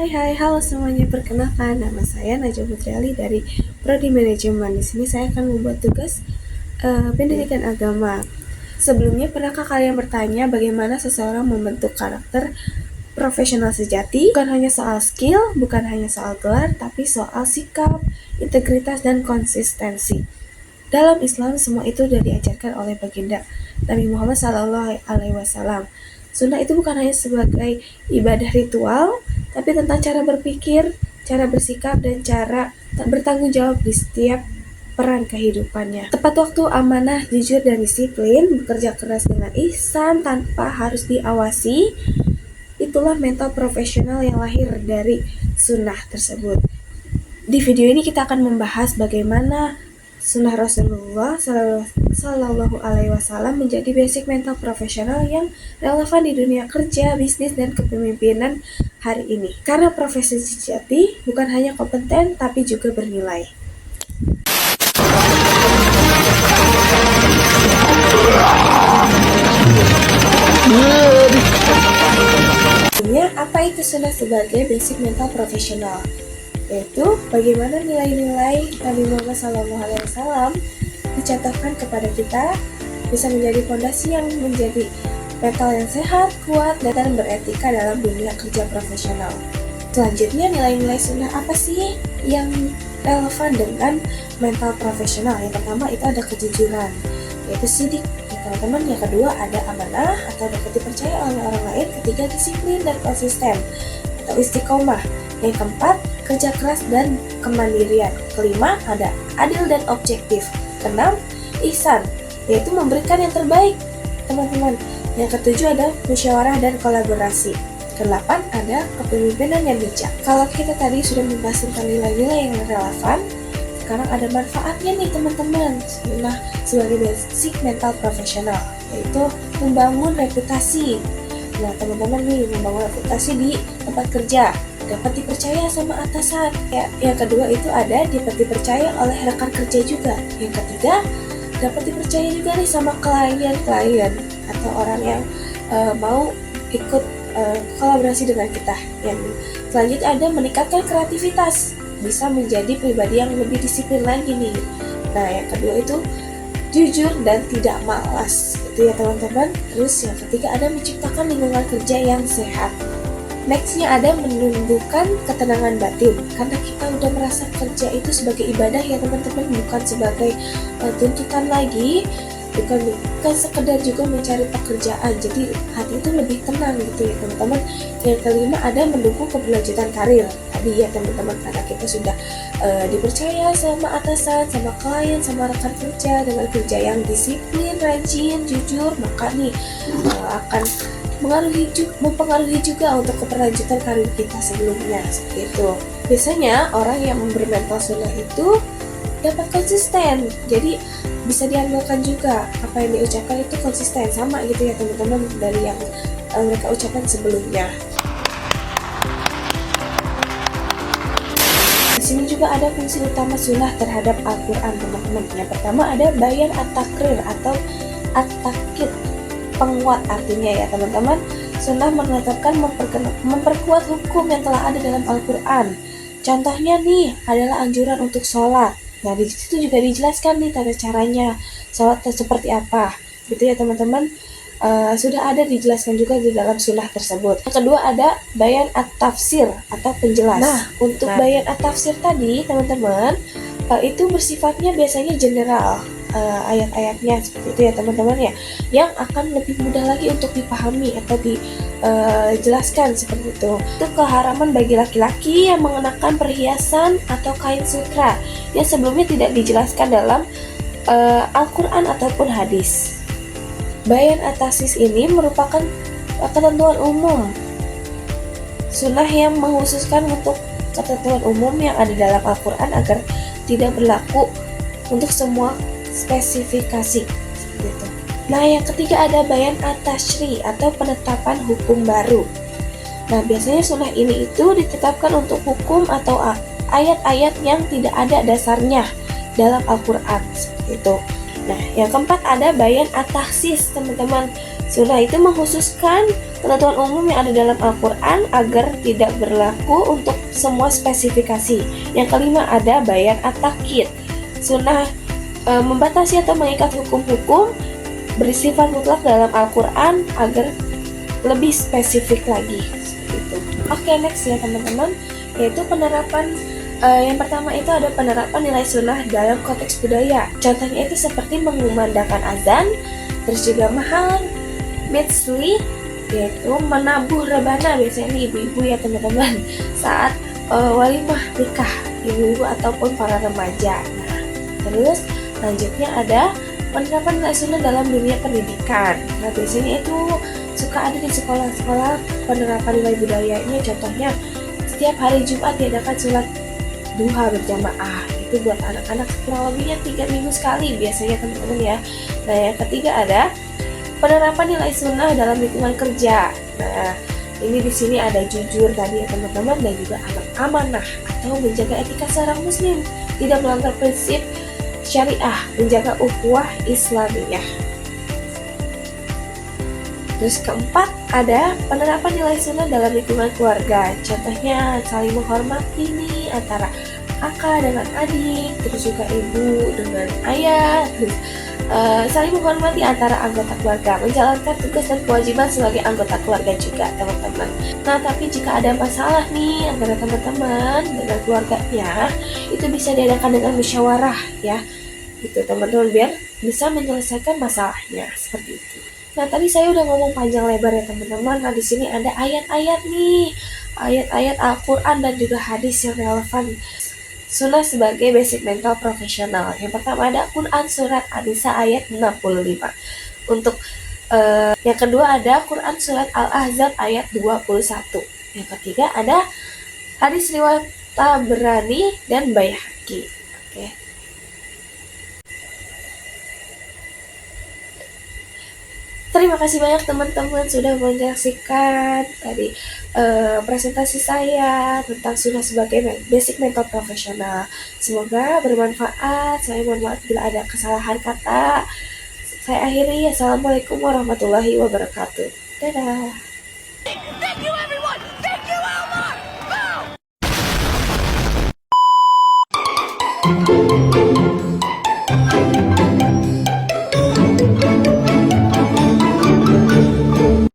Hai, halo semuanya. Perkenalkan, nama saya Najwa Putriali dari Prodi Manajemen. Di sini saya akan membuat tugas pendidikan agama. Sebelumnya, pernahkah kalian bertanya bagaimana seseorang membentuk karakter profesional sejati? Bukan hanya soal skill, bukan hanya soal gelar, tapi soal sikap, integritas, dan konsistensi. Dalam Islam, semua itu sudah diajarkan oleh baginda Nabi Muhammad SAW. Sunnah itu bukan hanya sebagai ibadah ritual, tapi tentang cara berpikir, cara bersikap, dan cara bertanggung jawab di setiap peran kehidupannya. Tepat waktu, amanah, jujur, dan disiplin, bekerja keras dengan ihsan tanpa harus diawasi, itulah mental profesional yang lahir dari sunnah tersebut. Di video ini kita akan membahas bagaimana sunnah Rasulullah Sallallahu Alaihi Wasallam menjadi basic mental profesional yang relevan di dunia kerja, bisnis, dan kepemimpinan hari ini. Karena profesi sejati bukan hanya kompeten, tapi juga bernilai. Apa itu sunnah sebagai basic mental profesional? Yaitu bagaimana nilai-nilai Nabi Muhammad SAW dicatatkan kepada kita bisa menjadi fondasi yang menjadi mental yang sehat, kuat, dan beretika dalam dunia kerja profesional. Selanjutnya, nilai-nilai sunnah apa sih yang relevan dengan mental profesional? Yang pertama itu ada kejujuran, yaitu sidik, teman-teman. Yang kedua ada amanah atau dapat dipercaya oleh orang lain. Ketiga, disiplin dan konsisten atau istiqomah. Yang keempat, kerja keras dan kemandirian. Kelima, ada adil dan objektif. Keenam, ihsan, yaitu memberikan yang terbaik, teman-teman. Yang ketujuh ada musyawarah dan kolaborasi. Kedelapan, ada kepemimpinan yang bijak. Kalau kita tadi sudah membahas tentang nilai-nilai yang relevan, sekarang ada manfaatnya nih teman-teman. Sunnah sebagai basic mental profesional, yaitu membangun reputasi. Nah teman-teman nih, membangun reputasi di tempat kerja, dapat dipercaya sama atasan. Yang kedua itu ada dapat dipercaya oleh rekan kerja juga. Yang ketiga, dapat dipercaya juga nih sama klien atau orang yang mau ikut kolaborasi dengan kita. Yang selanjutnya ada meningkatkan kreativitas, bisa menjadi pribadi yang lebih disiplin lagi nih. Nah yang kedua itu jujur dan tidak malas, itu ya teman-teman. Terus yang ketiga ada menciptakan lingkungan kerja yang sehat. Nextnya ada menumbuhkan ketenangan batin, karena kita udah merasa kerja itu sebagai ibadah ya teman-teman, bukan sebagai tuntutan lagi, bukan sekedar juga mencari pekerjaan. Jadi hati itu lebih tenang gitu ya teman-teman. Yang kelima ada mendukung keberlanjutan karir. Tadi ya teman-teman, karena kita sudah dipercaya sama atasan, sama klien, sama rekan kerja dengan kerja yang disiplin, rajin, jujur, maka nih akan mempengaruhi juga untuk keberlanjutan karir kita sebelumnya, seperti itu. Biasanya orang yang bermental sunnah itu dapat konsisten, jadi bisa diandalkan juga. Apa yang diucapkan itu konsisten, sama gitu ya teman-teman dari yang mereka ucapkan sebelumnya. Di sini juga ada fungsi utama sunnah terhadap Al-Quran teman-teman. Yang pertama ada bayan at-takrir atau at-takid, penguat artinya ya teman-teman. Sunnah menetapkan memperkuat hukum yang telah ada dalam Al-Quran. Contohnya nih adalah anjuran untuk sholat. Nah di situ juga dijelaskan nih tata caranya sholat seperti apa, gitu ya teman-teman. Sudah ada dijelaskan juga di dalam sunnah tersebut. Yang kedua ada bayan at-tafsir atau penjelas. Nah untuk bayan at-tafsir tadi teman-teman, itu bersifatnya biasanya general. Ayat-ayatnya seperti itu ya teman-teman ya, yang akan lebih mudah lagi untuk dipahami atau dijelaskan seperti itu. Itu keharaman bagi laki-laki yang mengenakan perhiasan atau kain sutra yang sebelumnya tidak dijelaskan dalam Al-Quran ataupun hadis. Bayan at-takhsis ini merupakan ketentuan umum sunnah yang menghususkan untuk ketentuan umum yang ada dalam Al-Quran agar tidak berlaku untuk semua spesifikasi seperti itu. Nah yang ketiga ada bayan at-tashri atau penetapan hukum baru. Nah biasanya sunnah ini itu ditetapkan untuk hukum atau ayat-ayat yang tidak ada dasarnya dalam Al-Quran seperti itu. Nah yang keempat ada bayan at-takhsis teman-teman. Sunnah itu mengkhususkan ketentuan umum yang ada dalam Al-Quran agar tidak berlaku untuk semua spesifikasi. Yang kelima ada bayan at-takyid. Sunnah membatasi atau mengikat hukum-hukum bersifat mutlak dalam Al-Quran agar lebih spesifik lagi. Gitu. Oke, next ya teman-teman, yaitu penerapan. Yang pertama itu ada penerapan nilai sunnah dalam konteks budaya. Contohnya itu seperti mengumandangkan azan, terus juga mahar, mitzli, yaitu menabuh rebana, biasanya ini ibu-ibu ya teman-teman, saat walimah nikah ibu-ibu ataupun para remaja. Nah, terus lanjutnya ada penerapan nilai sunnah dalam dunia pendidikan. Nah, biasanya itu suka ada di sekolah-sekolah penerapan nilai budayanya. Contohnya setiap hari Jumat diadakan sholat duha berjamaah, itu buat anak-anak kurang lebihnya 3 minggu sekali biasanya teman-teman ya. Nah, yang ketiga ada penerapan nilai sunnah dalam lingkungan kerja. Nah, ini di sini ada jujur tadi ya teman-teman, dan juga amanah atau menjaga etika seorang muslim, tidak melanggar prinsip syariah, menjaga ukhuwah Islamiyah. Terus keempat ada penerapan nilai sunnah dalam lingkungan keluarga. Contohnya saling menghormati nih antara kakak dengan adik, terus juga ibu dengan ayah, terus saling menghormati antara anggota keluarga, menjalankan tugas dan kewajiban sebagai anggota keluarga juga teman-teman. Nah, tapi jika ada masalah nih antara teman-teman dengan keluarganya, itu bisa diadakan dengan musyawarah ya, gitu teman-teman, biar bisa menyelesaikan masalahnya seperti itu. Nah, tadi saya udah ngomong panjang lebar ya teman-teman. Nah, di sini ada ayat-ayat nih, ayat-ayat Al-Quran dan juga hadis yang relevan sunnah sebagai basic mental profesional. Yang pertama ada Quran surat An-Nisa ayat 65. Untuk yang kedua ada Quran surat Al-Ahzab ayat 21. Yang ketiga ada hadis riwayat Tabrani dan Baihaqi. Oke. Terima kasih banyak teman-teman sudah menyaksikan tadi presentasi saya tentang sunnah sebagai basic mental profesional. Semoga bermanfaat. Saya mohon maaf bila ada kesalahan kata. Saya akhiri. Assalamualaikum warahmatullahi wabarakatuh. Dadah.